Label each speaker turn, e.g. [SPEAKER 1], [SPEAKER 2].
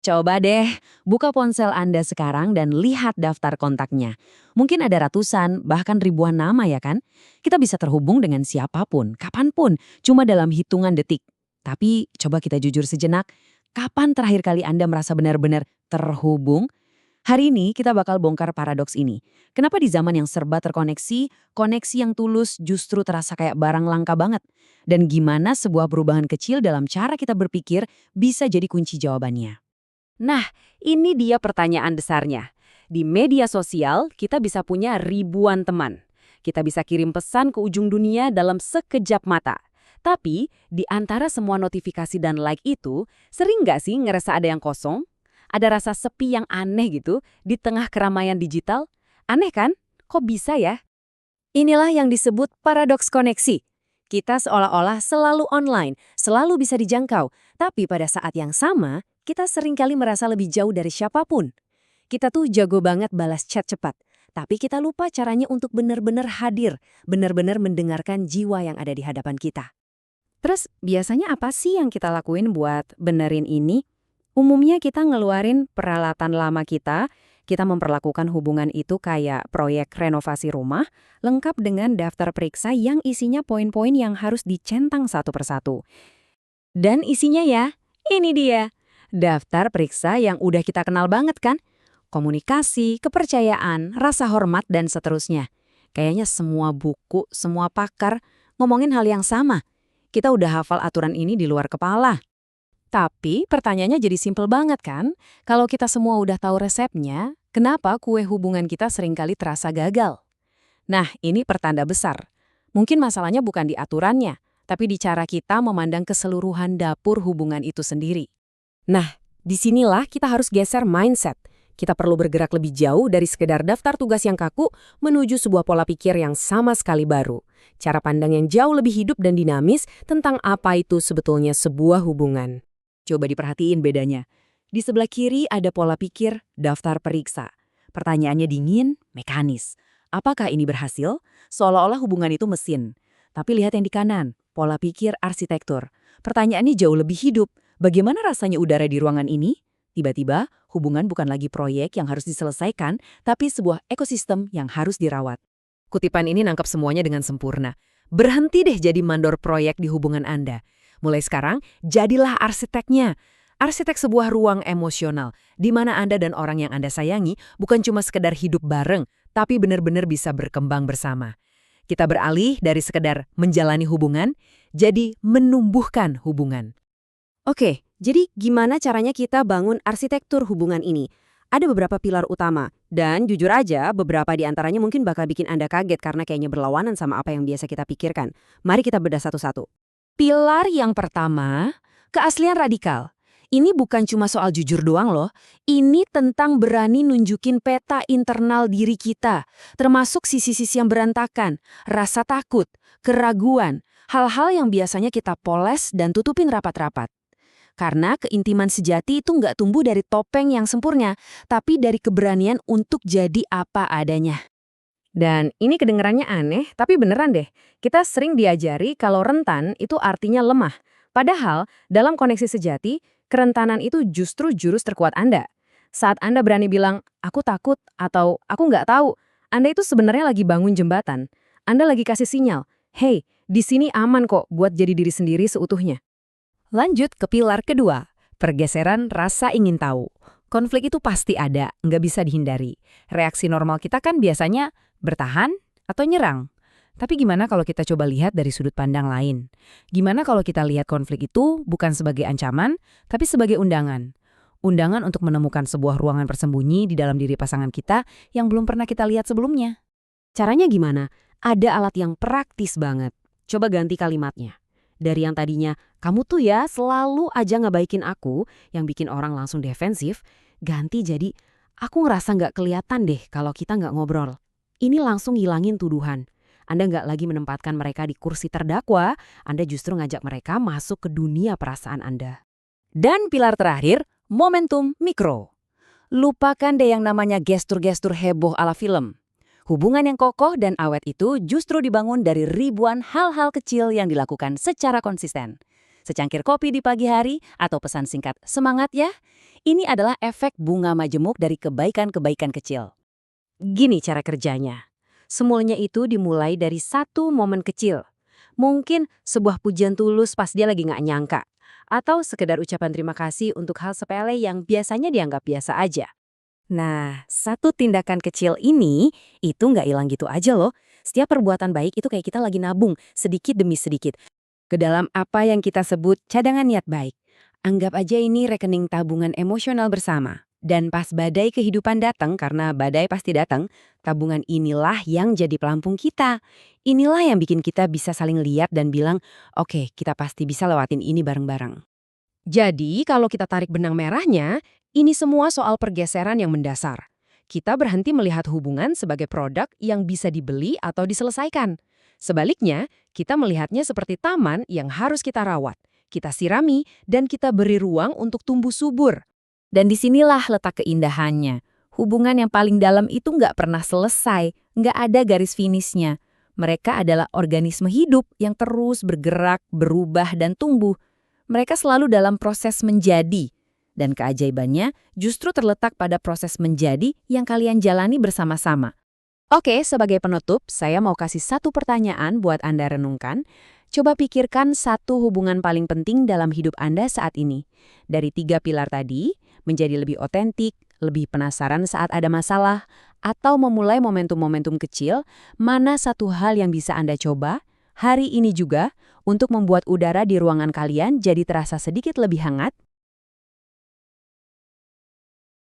[SPEAKER 1] Coba deh, buka ponsel Anda sekarang dan lihat daftar kontaknya. Mungkin ada ratusan, bahkan ribuan nama ya kan? Kita bisa terhubung dengan siapapun, kapanpun, cuma dalam hitungan detik. Tapi coba kita jujur sejenak, kapan terakhir kali Anda merasa benar-benar terhubung? Hari ini kita bakal bongkar paradoks ini. Kenapa di zaman yang serba terkoneksi, koneksi yang tulus justru terasa kayak barang langka banget? Dan gimana sebuah perubahan kecil dalam cara kita berpikir bisa jadi kunci jawabannya?
[SPEAKER 2] Nah, ini dia pertanyaan besarnya. Di media sosial, kita bisa punya ribuan teman. Kita bisa kirim pesan ke ujung dunia dalam sekejap mata. Tapi, di antara semua notifikasi dan like itu, sering nggak sih ngerasa ada yang kosong? Ada rasa sepi yang aneh gitu di tengah keramaian digital? Aneh kan? Kok bisa ya?
[SPEAKER 1] Inilah yang disebut paradoks koneksi. Kita seolah-olah selalu online, selalu bisa dijangkau, tapi pada saat yang sama, kita seringkali merasa lebih jauh dari siapapun. Kita tuh jago banget balas chat cepat, tapi kita lupa caranya untuk benar-benar hadir, benar-benar mendengarkan jiwa yang ada di hadapan kita.
[SPEAKER 2] Terus, biasanya apa sih yang kita lakuin buat benerin ini? Umumnya kita ngeluarin peralatan lama kita memperlakukan hubungan itu kayak proyek renovasi rumah, lengkap dengan daftar periksa yang isinya poin-poin yang harus dicentang satu persatu. Dan isinya ya, ini dia. Daftar periksa yang udah kita kenal banget kan? Komunikasi, kepercayaan, rasa hormat, dan seterusnya. Kayaknya semua buku, semua pakar ngomongin hal yang sama. Kita udah hafal aturan ini di luar kepala. Tapi pertanyaannya jadi simpel banget kan? Kalau kita semua udah tahu resepnya, kenapa kue hubungan kita seringkali terasa gagal? Nah, ini pertanda besar. Mungkin masalahnya bukan di aturannya, tapi di cara kita memandang keseluruhan dapur hubungan itu sendiri. Nah, disinilah kita harus geser mindset. Kita perlu bergerak lebih jauh dari sekedar daftar tugas yang kaku menuju sebuah pola pikir yang sama sekali baru. Cara pandang yang jauh lebih hidup dan dinamis tentang apa itu sebetulnya sebuah hubungan.
[SPEAKER 1] Coba diperhatiin bedanya. Di sebelah kiri ada pola pikir daftar periksa. Pertanyaannya dingin, mekanis. Apakah ini berhasil? Seolah-olah hubungan itu mesin. Tapi lihat yang di kanan, pola pikir arsitektur. Pertanyaannya jauh lebih hidup. Bagaimana rasanya udara di ruangan ini? Tiba-tiba, hubungan bukan lagi proyek yang harus diselesaikan, tapi sebuah ekosistem yang harus dirawat. Kutipan ini nangkap semuanya dengan sempurna. Berhenti deh jadi mandor proyek di hubungan Anda. Mulai sekarang, jadilah arsiteknya. Arsitek sebuah ruang emosional, di mana Anda dan orang yang Anda sayangi bukan cuma sekedar hidup bareng, tapi benar-benar bisa berkembang bersama. Kita beralih dari sekedar menjalani hubungan, jadi menumbuhkan hubungan.
[SPEAKER 2] Oke, jadi gimana caranya kita bangun arsitektur hubungan ini? Ada beberapa pilar utama, dan jujur aja beberapa di antaranya mungkin bakal bikin Anda kaget karena kayaknya berlawanan sama apa yang biasa kita pikirkan. Mari kita bedah satu-satu.
[SPEAKER 1] Pilar yang pertama, keaslian radikal. Ini bukan cuma soal jujur doang loh. Ini tentang berani nunjukin peta internal diri kita, termasuk sisi-sisi yang berantakan, rasa takut, keraguan, hal-hal yang biasanya kita poles dan tutupin rapat-rapat. Karena keintiman sejati itu nggak tumbuh dari topeng yang sempurna, tapi dari keberanian untuk jadi apa adanya.
[SPEAKER 2] Dan ini kedengarannya aneh, tapi beneran deh. Kita sering diajari kalau rentan itu artinya lemah. Padahal, dalam koneksi sejati, kerentanan itu justru jurus terkuat Anda. Saat Anda berani bilang, aku takut, atau aku nggak tahu, Anda itu sebenarnya lagi bangun jembatan. Anda lagi kasih sinyal, hey, di sini aman kok buat jadi diri sendiri seutuhnya. Lanjut ke pilar kedua, pergeseran rasa ingin tahu. Konflik itu pasti ada, nggak bisa dihindari. Reaksi normal kita kan biasanya bertahan atau nyerang. Tapi gimana kalau kita coba lihat dari sudut pandang lain? Gimana kalau kita lihat konflik itu bukan sebagai ancaman, tapi sebagai undangan? Undangan untuk menemukan sebuah ruangan tersembunyi di dalam diri pasangan kita yang belum pernah kita lihat sebelumnya. Caranya gimana? Ada alat yang praktis banget. Coba ganti kalimatnya. Dari yang tadinya, kamu tuh ya selalu aja ngebaikin aku, yang bikin orang langsung defensif, ganti jadi, aku ngerasa nggak kelihatan deh kalau kita nggak ngobrol. Ini langsung hilangin tuduhan. Anda nggak lagi menempatkan mereka di kursi terdakwa, Anda justru ngajak mereka masuk ke dunia perasaan Anda.
[SPEAKER 1] Dan pilar terakhir, momentum mikro. Lupakan deh yang namanya gestur-gestur heboh ala film. Hubungan yang kokoh dan awet itu justru dibangun dari ribuan hal-hal kecil yang dilakukan secara konsisten. secangkir kopi di pagi hari, atau pesan singkat, "Semangat ya." Ini adalah efek bunga majemuk dari kebaikan-kebaikan kecil.
[SPEAKER 2] Gini cara kerjanya. Semulanya itu dimulai dari satu momen kecil. Mungkin sebuah pujian tulus pas dia lagi nggak nyangka. Atau sekedar ucapan terima kasih untuk hal sepele yang biasanya dianggap biasa aja.
[SPEAKER 1] Nah, satu tindakan kecil ini, itu nggak hilang gitu aja loh. Setiap perbuatan baik itu kayak kita lagi nabung, sedikit demi sedikit, ke dalam apa yang kita sebut cadangan niat baik. Anggap aja ini rekening tabungan emosional bersama. Dan pas badai kehidupan datang, karena badai pasti datang, tabungan inilah yang jadi pelampung kita. Inilah yang bikin kita bisa saling lihat dan bilang, oke, kita pasti bisa lewatin ini bareng-bareng.
[SPEAKER 2] Jadi, kalau kita tarik benang merahnya, ini semua soal pergeseran yang mendasar. Kita berhenti melihat hubungan sebagai produk yang bisa dibeli atau diselesaikan. Sebaliknya, kita melihatnya seperti taman yang harus kita rawat, kita sirami, dan kita beri ruang untuk tumbuh subur.
[SPEAKER 1] Dan disinilah letak keindahannya. Hubungan yang paling dalam itu nggak pernah selesai, nggak ada garis finishnya. Mereka adalah organisme hidup yang terus bergerak, berubah, dan tumbuh. Mereka selalu dalam proses menjadi. Dan keajaibannya justru terletak pada proses menjadi yang kalian jalani bersama-sama. Oke, sebagai penutup, saya mau kasih satu pertanyaan buat Anda renungkan. Coba pikirkan satu hubungan paling penting dalam hidup Anda saat ini. Dari 3 pilar tadi, menjadi lebih otentik, lebih penasaran saat ada masalah, atau memulai momentum-momentum kecil, mana satu hal yang bisa Anda coba hari ini juga untuk membuat udara di ruangan kalian jadi terasa sedikit lebih hangat?